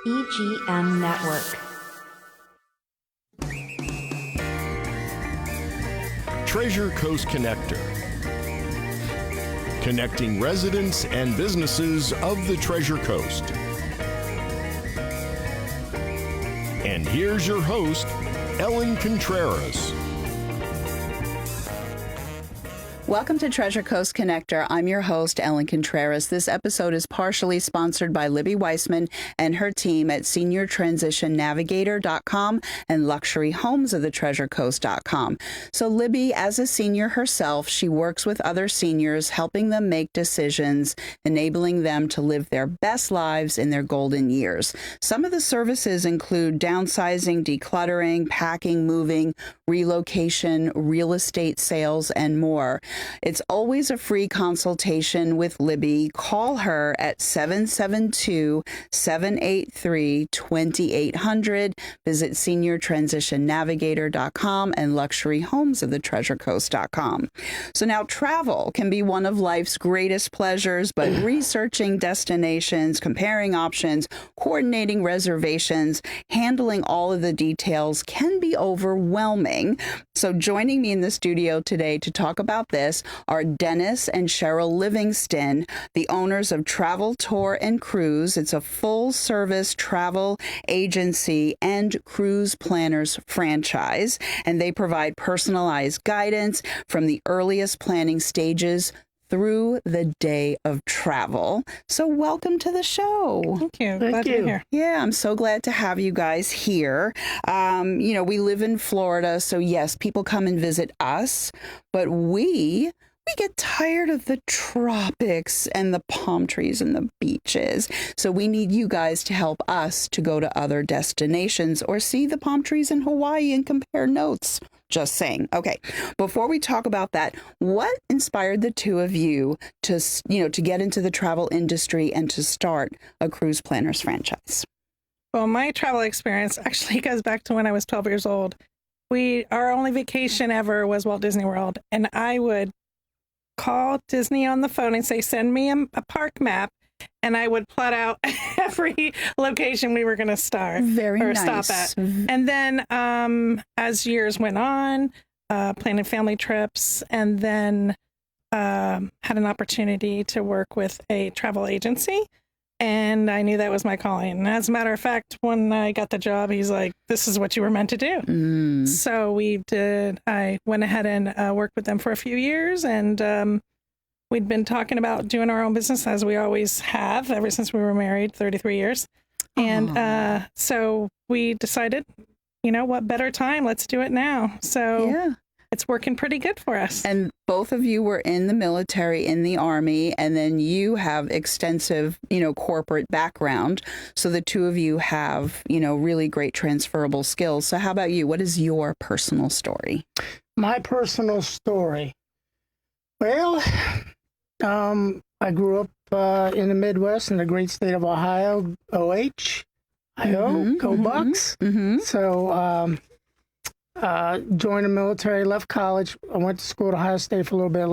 EGM Network. Treasure Coast Connector. Connecting residents and businesses of the Treasure Coast. And here's your host, Ellen Contreras. Welcome to Treasure Coast Connector. I'm your host, Ellen Contreras. This episode is partially sponsored by Libby Weissman and her team at SeniorTransitionNavigator.com and LuxuryHomesOfTheTreasureCoast.com. So Libby, as a senior herself, she works with other seniors, helping them make decisions, enabling them to live their best lives in their golden years. Some of the services include downsizing, decluttering, packing, moving, relocation, real estate sales, and more. It's always a free consultation with Libby. Call her at 772-783-2800. Visit SeniorTransitionNavigator.com and LuxuryHomesOfTheTreasureCoast.com. So now travel can be one of life's greatest pleasures, but researching destinations, comparing options, coordinating reservations, handling all of the details can be overwhelming. So joining me in the studio today to talk about this are Dennis and Cheryl Livingston, the owners of Travel Tour and Cruise. It's a full-service travel agency and cruise planners franchise, and they provide personalized guidance from the earliest planning stages through the day of travel. So welcome to the show. Thank you. Glad to be here. Yeah, I'm so glad to have you guys here. We live in Florida, so yes, people come and visit us, but we get tired of the tropics and the palm trees and the beaches. So we need you guys to help us to go to other destinations or see the palm trees in Hawaii and compare notes. Just saying. Okay. Before we talk about that, what inspired the two of you to get into the travel industry and to start a cruise planners franchise? Well, my travel experience actually goes back to when I was 12 years old. Our only vacation ever was Walt Disney World, and I would call Disney on the phone and say, send me a park map, and I would plot out every location we were going to stop at. And then as years went on, planning family trips, and then had an opportunity to work with a travel agency. And I knew that was my calling. And as a matter of fact, when I got the job, he's like, this is what you were meant to do. So I went ahead and worked with them for a few years. And we'd been talking about doing our own business, as we always have, ever since we were married, 33 years. And so we decided, what better time? Let's do it now. So it's working pretty good for us. And both of you were in the military, in the Army, and then you have extensive, corporate background. So the two of you have, really great transferable skills. So how about you? What is your personal story? My personal story. Well, I grew up in the Midwest in the great state of Ohio, OH. Go Bucks. So joined the military, left college. I went to school at Ohio State for a little bit,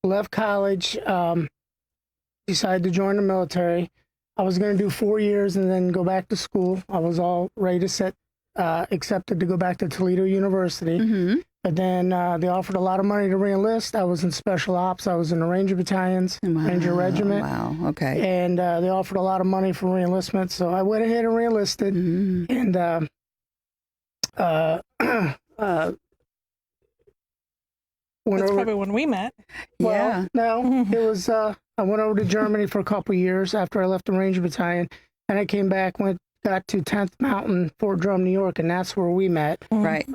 left college, decided to join the military. I was going to do 4 years and then go back to school. I was all ready to accepted to go back to Toledo University. But then they offered a lot of money to re-enlist. I was in special ops. I was in the Ranger Battalions, Ranger Regiment. Wow, okay. And they offered a lot of money for re-enlistment. So I went ahead and re-enlisted. And That's probably when we met. Well, no, it was, I went over to Germany for a couple of years after I left the Ranger Battalion. And I came back, got to 10th Mountain, Fort Drum, New York, and that's where we met. Right.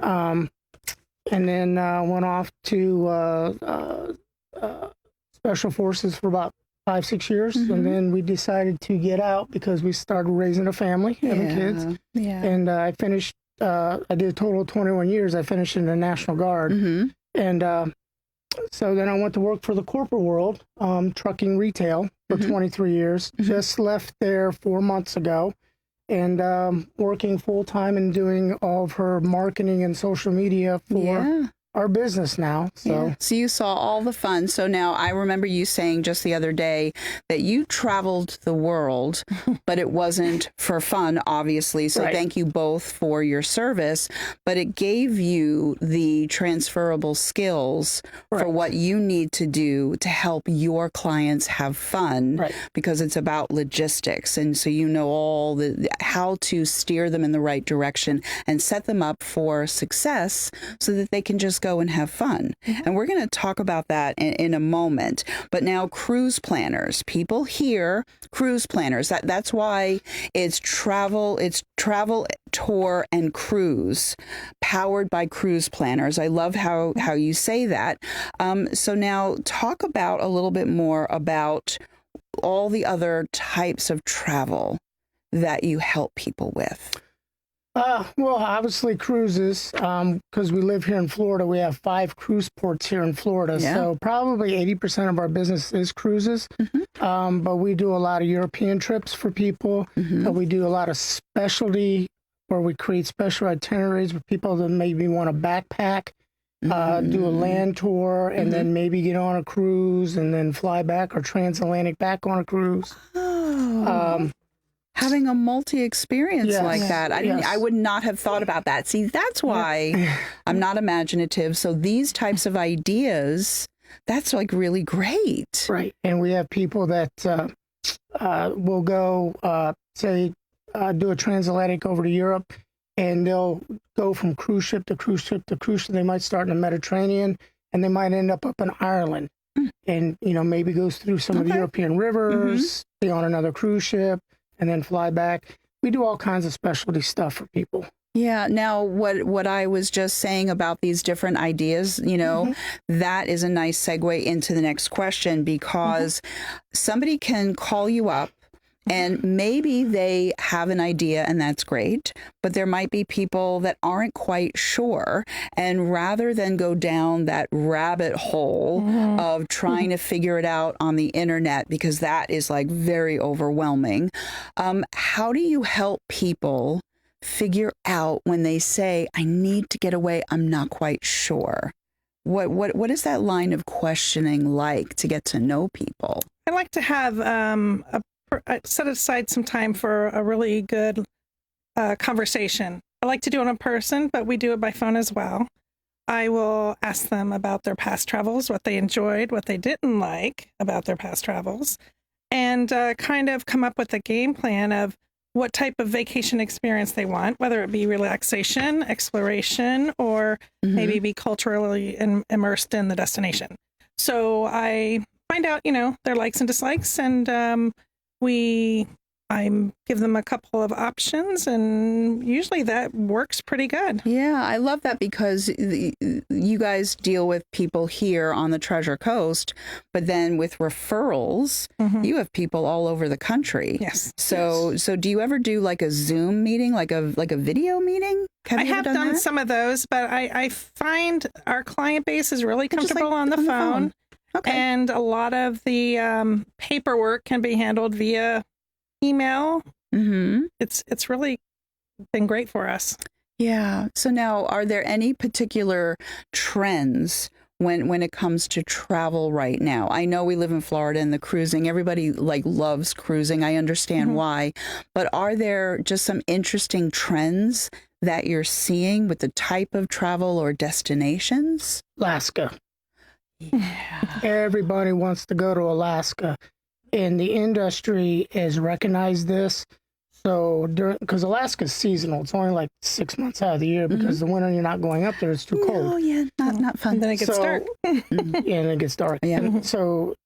And then went off to Special Forces for about 5-6 years. And then we decided to get out because we started raising a family, having kids. Yeah. And I finished, I did a total of 21 years. I finished in the National Guard. And so then I went to work for the corporate world, trucking retail for 23 years. Just left there 4 months ago. And working full-time and doing all of her marketing and social media for our business now. So. Yeah. So you saw all the fun. So now I remember you saying just the other day that you traveled the world, but it wasn't for fun, obviously. So Right. thank you both for your service, but it gave you the transferable skills for Right. what you need to do to help your clients have fun, Right. because it's about logistics. And so you know all the how to steer them in the right direction and set them up for success so that they can just go and have fun. And we're going to talk about that in a moment. But now cruise planners, people hear cruise planners. That's why it's travel, tour, and cruise, powered by cruise planners. I love how you say that. So now talk about a little bit more about all the other types of travel that you help people with. Well, obviously cruises, because we live here in Florida. We have 5 cruise ports here in Florida. Yeah. So probably 80% of our business is cruises. But we do a lot of European trips for people. We do a lot of specialty, where we create special itineraries for people that maybe want to backpack, do a land tour, and then maybe get on a cruise and then fly back, or transatlantic back on a cruise. Having a multi-experience Yes. like that. I would not have thought about that. See, that's why I'm not imaginative. So these types of ideas, that's like really great. Right. And we have people that will go, do a transatlantic over to Europe, and they'll go from cruise ship to cruise ship to cruise ship. They might start in the Mediterranean, and they might end up in Ireland, and, maybe goes through some of the European rivers, be on another cruise ship, and then fly back. We do all kinds of specialty stuff for people. Yeah. Now, what I was just saying about these different ideas, that is a nice segue into the next question, because somebody can call you up and maybe they have an idea, and that's great, but there might be people that aren't quite sure. And rather than go down that rabbit hole of trying to figure it out on the internet, because that is like very overwhelming, how do you help people figure out when they say, I need to get away, I'm not quite sure? What is that line of questioning like to get to know people? I like to have set aside some time for a really good conversation. I like to do it in person, but we do it by phone as well. I will ask them about their past travels, what they enjoyed, what they didn't like about their past travels, and kind of come up with a game plan of what type of vacation experience they want, whether it be relaxation, exploration, or maybe be culturally immersed in the destination. So I find out, their likes and dislikes, and I give them a couple of options, and usually that works pretty good. Yeah, I love that, because you guys deal with people here on the Treasure Coast, but then with referrals, you have people all over the country. Yes. So do you ever do like a Zoom meeting, like a video meeting? I have done that? some of those, but I find our client base is really Just comfortable like on the phone. Okay. And a lot of the paperwork can be handled via email. It's really been great for us. Yeah. So now, are there any particular trends when it comes to travel right now? I know we live in Florida, and the cruising, everybody loves cruising. I understand why. But are there just some interesting trends that you're seeing with the type of travel or destinations? Alaska. Yeah. Everybody wants to go to Alaska, and the industry has recognized this. So, because Alaska's seasonal, it's only like 6 months out of the year, because the winter you're not going up there; it's too cold. Oh yeah, not fun. And then it gets dark. Yeah, and it gets dark. Yeah. And so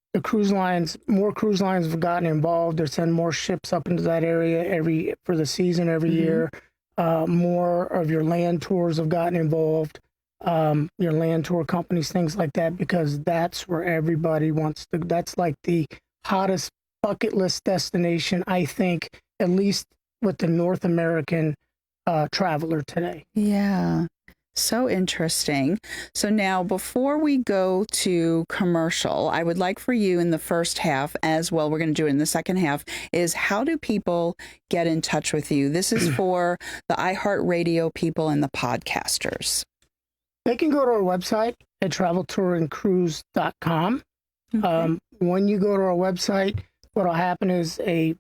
more cruise lines have gotten involved. They're sending more ships up into that area for the season every year. More of your land tours have gotten involved. Your land tour companies, things like that, because that's where everybody wants to. That's like the hottest bucket list destination, I think, at least with the North American traveler today. Yeah. So interesting. So now, before we go to commercial, I would like for you in the first half, as well, we're going to do it in the second half, is how do people get in touch with you? This is for the iHeartRadio people and the podcasters. They can go to our website at traveltouringcruise.com. Okay. When you go to our website, what will happen is a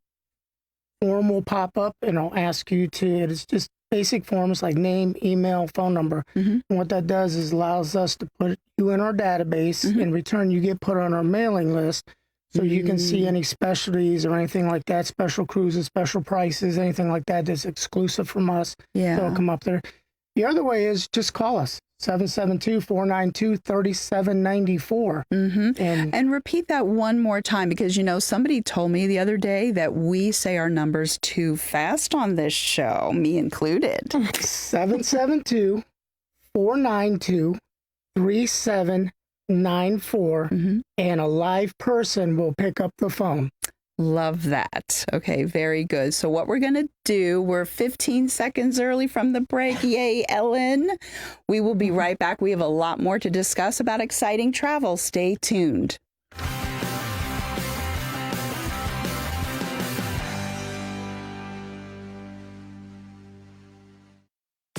form will pop up and it'll ask you it's just basic forms like name, email, phone number. And what that does is allows us to put you in our database. In return, you get put on our mailing list so you can see any specialties or anything like that, special cruises, special prices, anything like that that's exclusive from us. Yeah. They'll come up there. The other way is just call us, 772-492-3794. And repeat that one more time, because, somebody told me the other day that we say our numbers too fast on this show, me included. 772-492-3794, and a live person will pick up the phone. Love that. Okay, very good. So what we're going to do, we're 15 seconds early from the break. Yay, Ellen. We will be right back. We have a lot more to discuss about exciting travel. Stay tuned.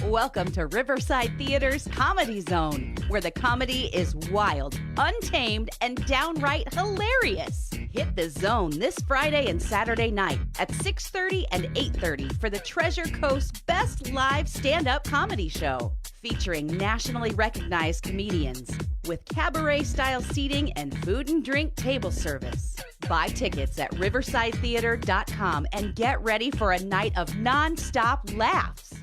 Welcome to Riverside Theater's Comedy Zone, where the comedy is wild, untamed, and downright hilarious. Hit the zone this Friday and Saturday night at 6:30 and 8:30 for the Treasure Coast's best live stand-up comedy show, featuring nationally recognized comedians with cabaret-style seating and food and drink table service. Buy tickets at riversidetheater.com and get ready for a night of non-stop laughs.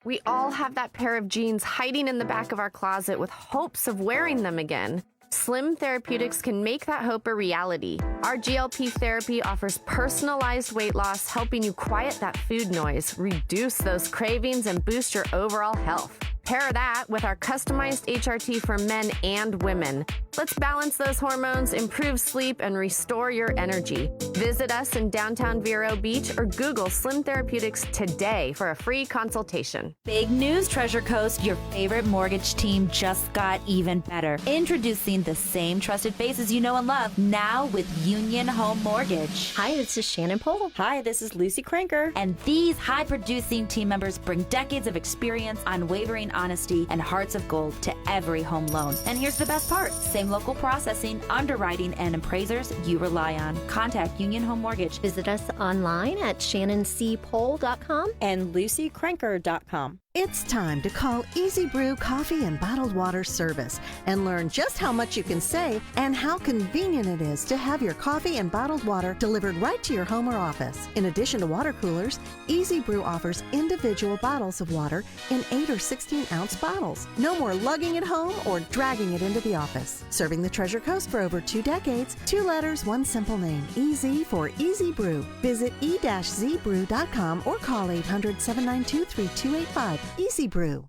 We all have that pair of jeans hiding in the back of our closet with hopes of wearing them again. Slim Therapeutics can make that hope a reality. Our GLP therapy offers personalized weight loss, helping you quiet that food noise, reduce those cravings, and boost your overall health. Pair that with our customized HRT for men and women. Let's balance those hormones, improve sleep, and restore your energy. Visit us in downtown Vero Beach or Google Slim Therapeutics today for a free consultation. Big news, Treasure Coast. Your favorite mortgage team just got even better. Introducing the same trusted faces you know and love, now with Union Home Mortgage. Hi, this is Shannon Pohl. Hi, this is Lucy Cranker. And these high-producing team members bring decades of experience, unwavering honesty, and hearts of gold to every home loan. And here's the best part. Same local processing, underwriting, and appraisers you rely on. Contact Union Home Mortgage. Visit us online at shannonCpohl.com and lucycranker.com. It's time to call Easy Brew Coffee and Bottled Water Service and learn just how much you can save and how convenient it is to have your coffee and bottled water delivered right to your home or office. In addition to water coolers, Easy Brew offers individual bottles of water in 8 or 16-ounce bottles. No more lugging it home or dragging it into the office. Serving the Treasure Coast for over 2 decades, 2 letters, 1 simple name. Easy for Easy Brew. Visit e-zbrew.com or call 800-792-3285. Easy Brew.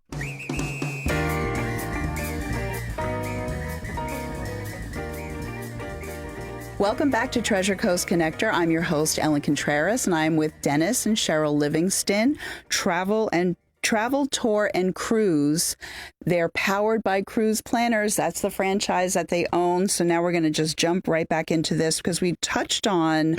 Welcome back to Treasure Coast Connector. I'm your host, Ellen Contreras, and I'm with Dennis and Cheryl Livingston, Travel Tour and Cruise. They're powered by Cruise Planners. That's the franchise that they own. So now we're going to just jump right back into this because we touched on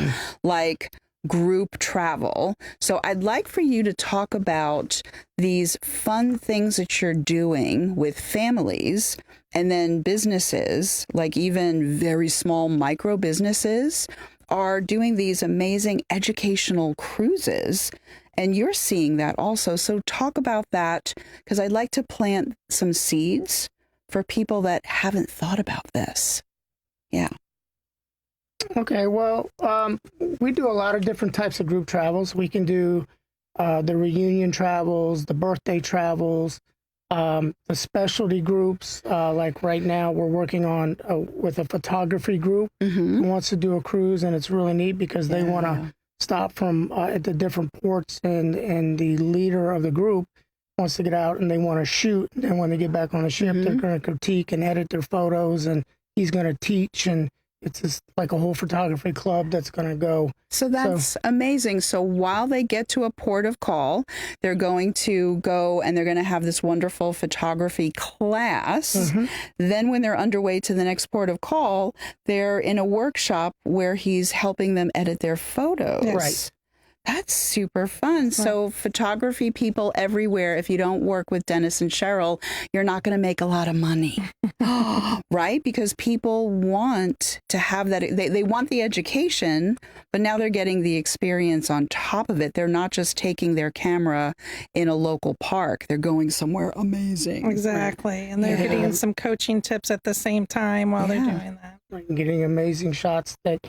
group travel. So I'd like for you to talk about these fun things that you're doing with families and then businesses, like even very small micro businesses are doing these amazing educational cruises. And you're seeing that also. So talk about that, because I'd like to plant some seeds for people that haven't thought about this. Yeah. Okay, well, we do a lot of different types of group travels. We can do the reunion travels, the birthday travels, the specialty groups. Like right now, we're working on with a photography group who wants to do a cruise, and it's really neat because they want to stop from at the different ports, and the leader of the group wants to get out and they want to shoot. And when they get back on the ship, they're going to critique and edit their photos, and he's going to teach, and it's just like a whole photography club that's going to go. So that's amazing. So while they get to a port of call, they're going to go and they're going to have this wonderful photography class. Then when they're underway to the next port of call, they're in a workshop where he's helping them edit their photos. Right. That's super fun. So photography people everywhere, if you don't work with Dennis and Cheryl, you're not going to make a lot of money, right? Because people want to have that. They want the education, but now they're getting the experience on top of it. They're not just taking their camera in a local park. They're going somewhere amazing. Exactly. And they're getting some coaching tips at the same time while they're doing that. And getting amazing shots that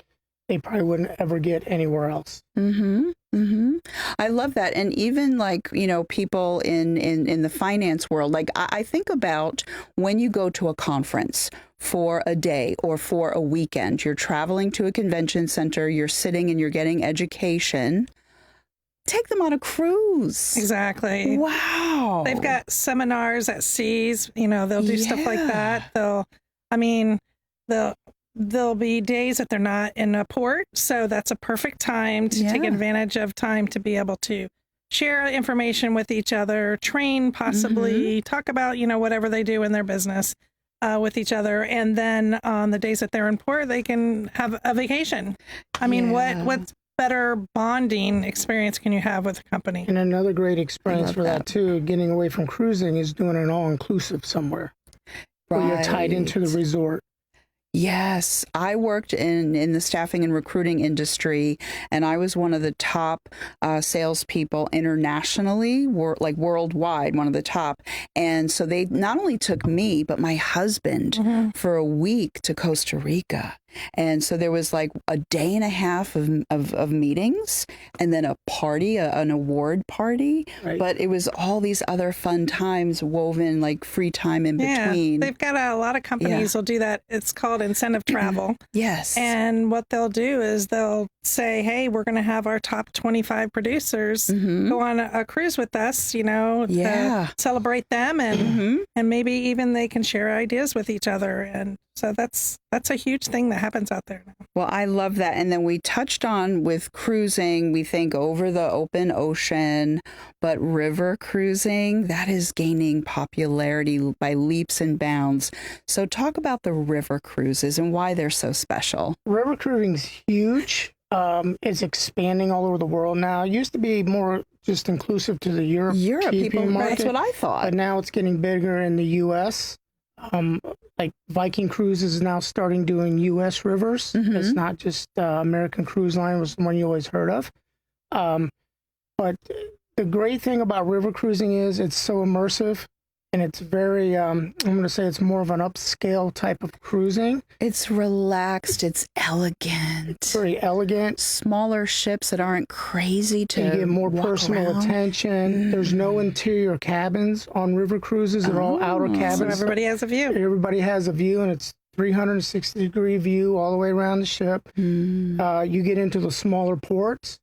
they probably wouldn't ever get anywhere else. I love that. And even like, people in the finance world, like I think about when you go to a conference for a day or for a weekend, you're traveling to a convention center, you're sitting and you're getting education. Take them on a cruise. Exactly. Wow. They've got seminars at seas, they'll do stuff like that. There'll be days that they're not in a port, so that's a perfect time to take advantage of time to be able to share information with each other, train possibly, talk about, whatever they do in their business with each other. And then on the days that they're in port, they can have a vacation. I mean, what's better bonding experience can you have with a company? And another great experience for that too, getting away from cruising, is doing an all-inclusive somewhere where you're tied into the resort. Yes, I worked in the staffing and recruiting industry, and I was one of the top salespeople internationally, worldwide, one of the top. And so they not only took me, but my husband for a week to Costa Rica. And so there was like a day and a half of meetings, and then a party, an award party. Right. But it was all these other fun times woven, like free time in between. They've got a lot of companies will do that. It's called incentive travel. Yes. And what they'll do is they'll say, hey, we're going to have our top 25 producers go on a cruise with us, to celebrate them, and maybe even they can share ideas with each other. And so that's a huge thing that happens out there now. Well, I love that. And then we touched on with cruising, we think over the open ocean, but river cruising, that is gaining popularity by leaps and bounds. So talk about the river cruises and why they're so special. River cruising's huge. It's expanding all over the world now. It used to be more just inclusive to the European market. That's what I thought. But now it's getting bigger in the U.S. Like Viking Cruises is now starting doing U.S. rivers. It's not just American Cruise Line was the one you always heard of. But the great thing about river cruising is it's so immersive. And it's very, I'm going to say it's more of an upscale type of cruising. It's relaxed. It's elegant. Very elegant. Smaller ships that aren't crazy to You get more personal attention. There's no interior cabins on river cruises. They're all outer cabins. So everybody has a view. Everybody has a view, and it's 360-degree view all the way around the ship. You get into the smaller ports.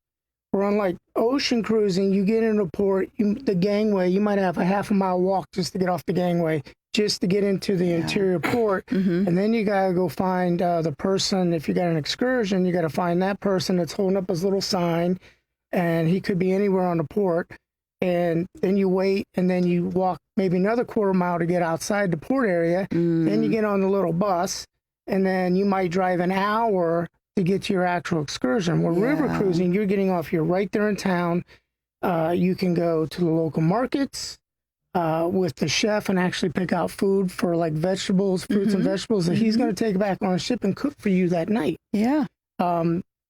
Or unlike ocean cruising, you get into a port, the gangway, you might have a half a mile walk just to get off the gangway, just to get into the interior port. And then you got to go find the person. If you got an excursion, you got to find that person that's holding up his little sign, and he could be anywhere on the port. And then you wait, and then you walk maybe another quarter mile to get outside the port area. Then you get on the little bus, and then you might drive an hour to get to your actual excursion. Well, river cruising, you're getting off here right there in town. You can go to the local markets with the chef and actually pick out food for like vegetables, fruits and vegetables that he's going to take back on a ship and cook for you that night.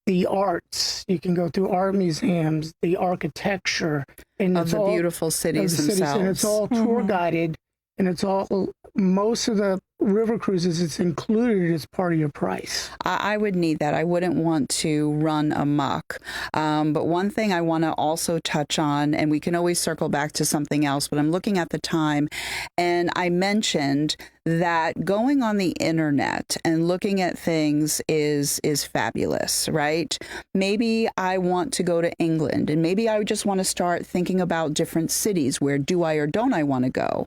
The arts, you can go to art museums, the architecture, and of the beautiful cities themselves. And it's all tour guided, and it's all, most of the river cruises, it's included as part of your price. I would need that. I wouldn't want to run amok. But one thing I want to also touch on, and we can always circle back to something else, but I'm looking at the time, and I mentioned that going on the internet and looking at things is fabulous, right? Maybe I want to go to England, and maybe I just want to start thinking about different cities. Where do I or don't I want to go?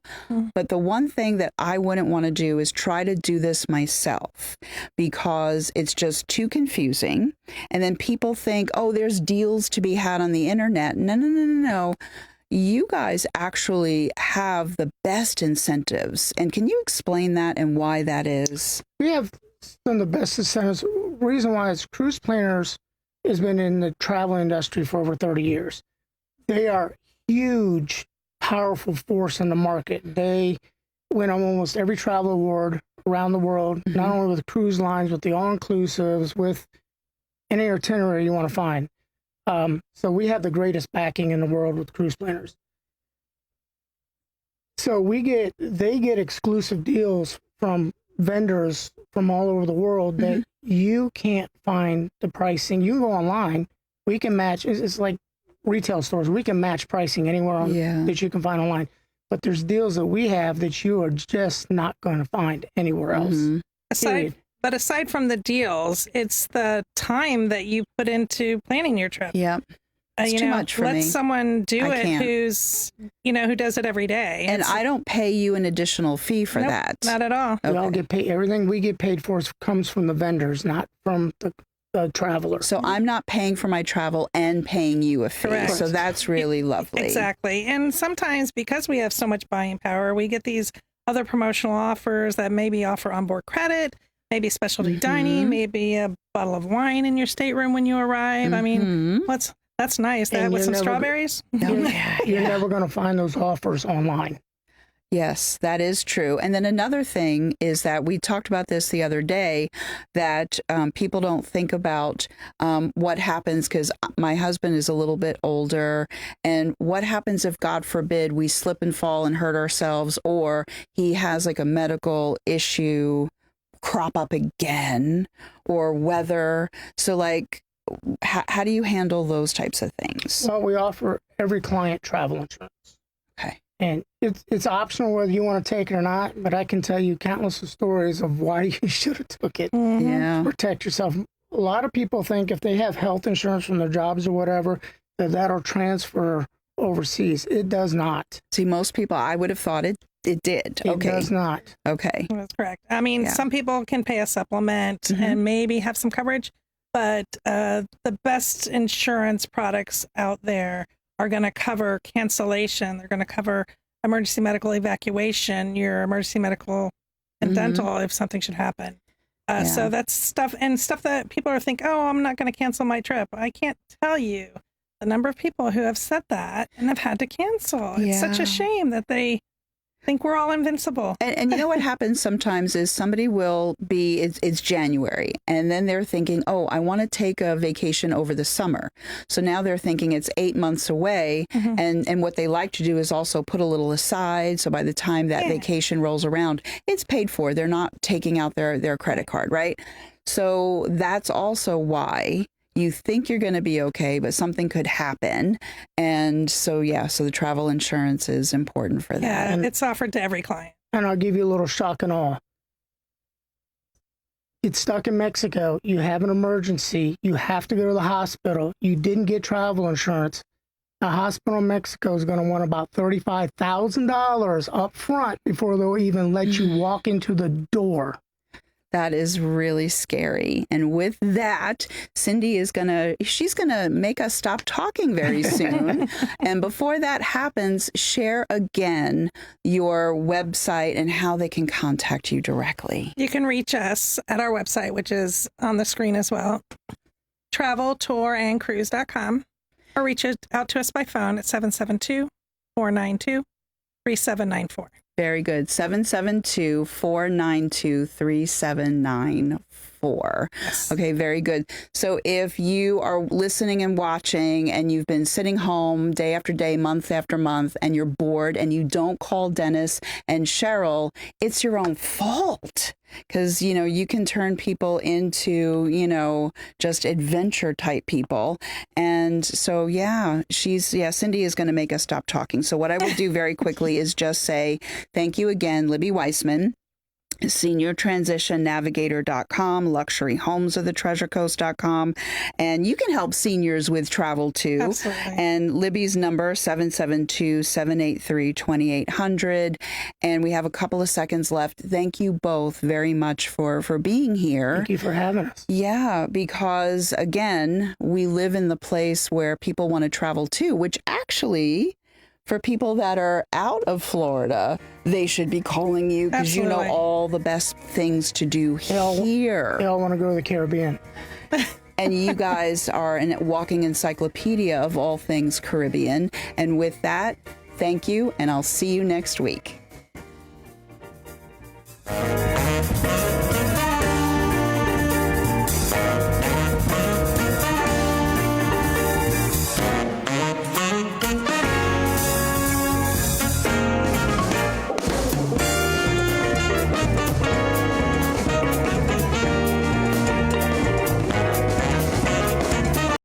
But the one thing that I wouldn't want to do is try to do this myself, because it's just too confusing. And then people think, oh, there's deals to be had on the internet. No. You guys actually have the best incentives. And can you explain that and why that is? We have some of the best incentives. Reason why is cruise planners has been in the travel industry for over 30 years. They are huge, powerful force in the market. They win almost every travel award around the world, not only with cruise lines, with the all-inclusives, with any itinerary you want to find. So we have the greatest backing in the world with cruise planners. So they get exclusive deals from vendors from all over the world that you can't find the pricing. You can go online. We can match. It's like retail stores. We can match pricing anywhere that you can find online. But there's deals that we have that you are just not going to find anywhere else. Aside from the deals, it's the time that you put into planning your trip. Yeah. It's too much for me. Let someone do it can't. who does it every day. And I don't pay you an additional fee for that. Not at all. We all get paid. Everything we get paid for comes from the vendors, not from the traveler. So I'm not paying for my travel and paying you a fee. Correct. So that's really lovely. Exactly. And sometimes because we have so much buying power, we get these other promotional offers that maybe offer onboard credit, maybe specialty dining, maybe a bottle of wine in your stateroom when you arrive. I mean, that's nice. That with some strawberries. You're never going to find those offers online. Yes, that is true. And then another thing is that we talked about this the other day, that people don't think about what happens, because my husband is a little bit older, and what happens if, God forbid, we slip and fall and hurt ourselves, or he has like a medical issue crop up again, or weather. So like, how do you handle those types of things? Well, we offer every client travel insurance. Okay. And it's optional whether you want to take it or not, but I can tell you countless of stories of why you should have took it. Yeah. To protect yourself. A lot of people think if they have health insurance from their jobs or whatever, that'll transfer overseas. It does not. See, most people, I would have thought it did. It does not. Okay. That's correct. I mean, some people can pay a supplement and maybe have some coverage, but the best insurance products out there are going to cover cancellation. They're going to cover emergency medical evacuation, your emergency medical and dental if something should happen. So that's stuff that people are thinking, oh, I'm not going to cancel my trip. I can't tell you the number of people who have said that and have had to cancel. It's such a shame that they think we're all invincible. And you know what happens sometimes is somebody will be, it's January, and then they're thinking, oh, I want to take a vacation over the summer. So now they're thinking it's 8 months away. And what they like to do is also put a little aside. So by the time that vacation rolls around, it's paid for. They're not taking out their credit card, right? So that's also why you think you're going to be okay, but something could happen. And so, so the travel insurance is important for that. Yeah, and it's offered to every client. And I'll give you a little shock and awe. Get stuck in Mexico. You have an emergency. You have to go to the hospital. You didn't get travel insurance. The hospital in Mexico is going to want about $35,000 up front before they'll even let you walk into the door. That is really scary. And with that, Cindy is she's going to make us stop talking very soon. And before that happens, share again your website and how they can contact you directly. You can reach us at our website, which is on the screen as well, traveltourandcruise.com, or reach out to us by phone at 772-492-3794. Very good. 772-492-3794. Yes. Okay, very good. So if you are listening and watching and you've been sitting home day after day, month after month, and you're bored and you don't call Dennis and Cheryl, it's your own fault. Because, you can turn people into, just adventure type people. And so, Cindy is going to make us stop talking. So what I will do very quickly is just say thank you again, Libby Weissman, SeniorTransitionNavigator.com, LuxuryHomesOfTheTreasureCoast.com, and you can help seniors with travel too. Absolutely. And Libby's number 772-783-2800. And we have a couple of seconds left. Thank you both very much for being here. Thank you for having us. Yeah, because again, we live in the place where people want to travel too, which actually, for people that are out of Florida, they should be calling you because you know all the best things to do here. They all want to go to the Caribbean. And you guys are a walking encyclopedia of all things Caribbean. And with that, thank you, and I'll see you next week.